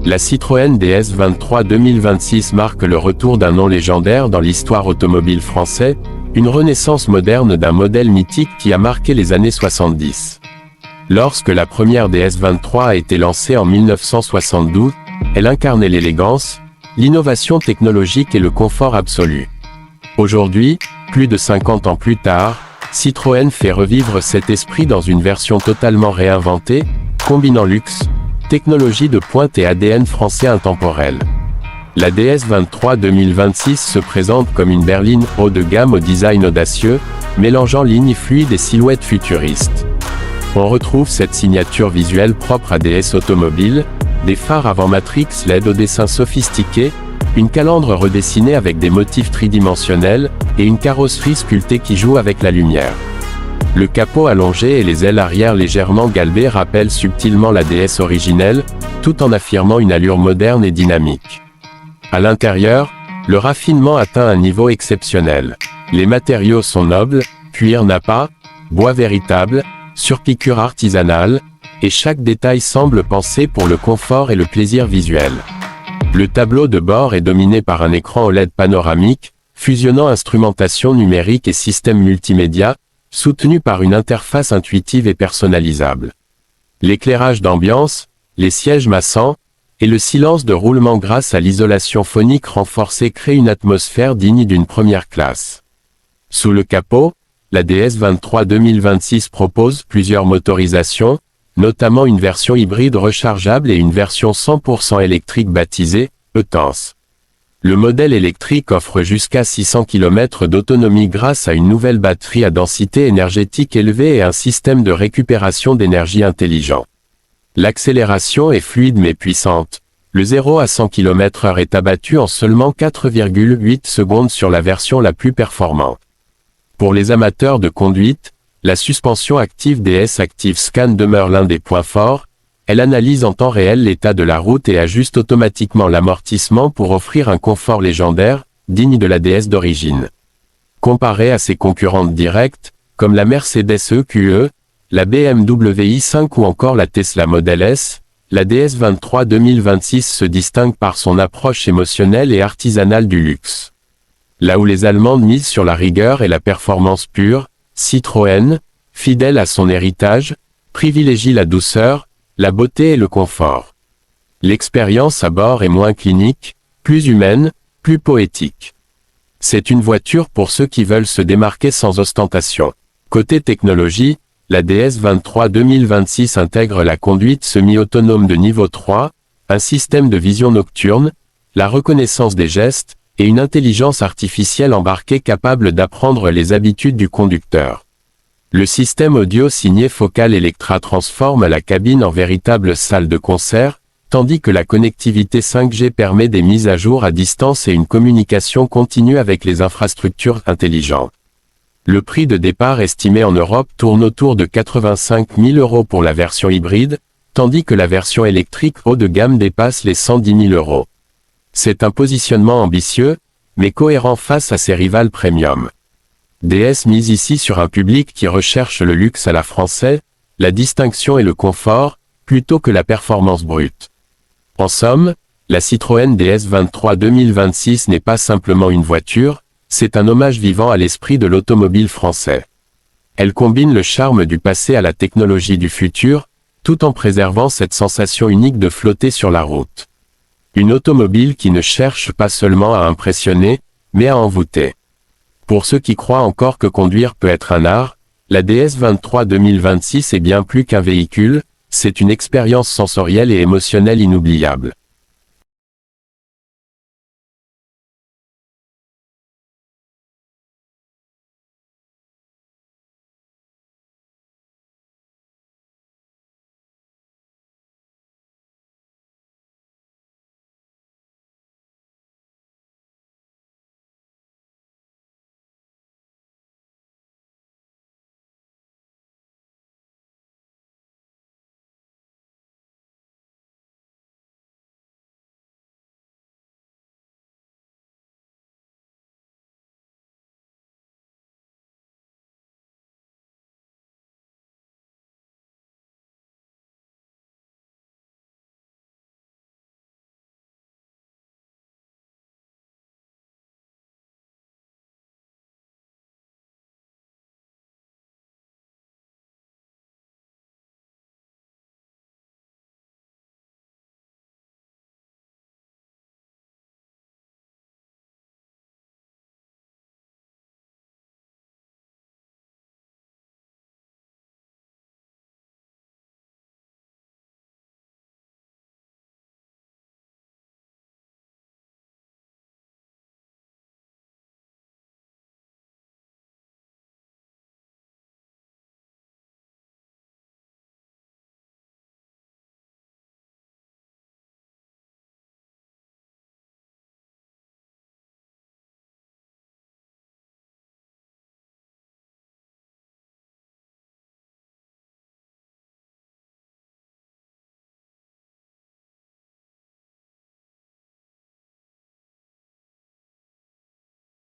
La Citroën DS23 2026 marque le retour d'un nom légendaire dans l'histoire automobile française, une renaissance moderne d'un modèle mythique qui a marqué les années 70. Lorsque la première DS23 a été lancée en 1972, elle incarnait l'élégance, l'innovation technologique et le confort absolu. Aujourd'hui, plus de 50 ans plus tard, Citroën fait revivre cet esprit dans une version totalement réinventée, combinant luxe, technologie de pointe et ADN français intemporel. La DS23 2026 se présente comme une berline haut de gamme au design audacieux, mélangeant lignes fluides et silhouettes futuristes. On retrouve cette signature visuelle propre à DS Automobile, des phares avant matrix LED au dessin sophistiqué, une calandre redessinée avec des motifs tridimensionnels, et une carrosserie sculptée qui joue avec la lumière. Le capot allongé et les ailes arrière légèrement galbées rappellent subtilement la DS originelle, tout en affirmant une allure moderne et dynamique. À l'intérieur, le raffinement atteint un niveau exceptionnel. Les matériaux sont nobles, cuir Nappa, bois véritable, surpiqûre artisanale, et chaque détail semble pensé pour le confort et le plaisir visuel. Le tableau de bord est dominé par un écran OLED panoramique, fusionnant instrumentation numérique et système multimédia, soutenu par une interface intuitive et personnalisable. L'éclairage d'ambiance, les sièges massants, et le silence de roulement grâce à l'isolation phonique renforcée créent une atmosphère digne d'une première classe. Sous le capot, la DS23 2026 propose plusieurs motorisations, notamment une version hybride rechargeable et une version 100% électrique baptisée E-Tense. Le modèle électrique offre jusqu'à 600 km d'autonomie grâce à une nouvelle batterie à densité énergétique élevée et un système de récupération d'énergie intelligent. L'accélération est fluide mais puissante. Le 0 à 100 km/h est abattu en seulement 4,8 secondes sur la version la plus performante. Pour les amateurs de conduite, la suspension active DS Active Scan demeure l'un des points forts. Elle analyse en temps réel l'état de la route et ajuste automatiquement l'amortissement pour offrir un confort légendaire, digne de la DS d'origine. Comparée à ses concurrentes directes, comme la Mercedes EQE, la BMW i5 ou encore la Tesla Model S, la DS23 2026 se distingue par son approche émotionnelle et artisanale du luxe. Là où les Allemandes misent sur la rigueur et la performance pure, Citroën, fidèle à son héritage, privilégie la douceur, la beauté et le confort. L'expérience à bord est moins clinique, plus humaine, plus poétique. C'est une voiture pour ceux qui veulent se démarquer sans ostentation. Côté technologie, la DS23 2026 intègre la conduite semi-autonome de niveau 3, un système de vision nocturne, la reconnaissance des gestes, et une intelligence artificielle embarquée capable d'apprendre les habitudes du conducteur. Le système audio signé Focal Electra transforme la cabine en véritable salle de concert, tandis que la connectivité 5G permet des mises à jour à distance et une communication continue avec les infrastructures intelligentes. Le prix de départ estimé en Europe tourne autour de 85 000 € pour la version hybride, tandis que la version électrique haut de gamme dépasse les 110 000 €. C'est un positionnement ambitieux, mais cohérent face à ses rivales premium. DS mise ici sur un public qui recherche le luxe à la française, la distinction et le confort, plutôt que la performance brute. En somme, la Citroën DS23 2026 n'est pas simplement une voiture, c'est un hommage vivant à l'esprit de l'automobile français. Elle combine le charme du passé à la technologie du futur, tout en préservant cette sensation unique de flotter sur la route. Une automobile qui ne cherche pas seulement à impressionner, mais à envoûter. Pour ceux qui croient encore que conduire peut être un art, la DS23 2026 est bien plus qu'un véhicule, c'est une expérience sensorielle et émotionnelle inoubliable.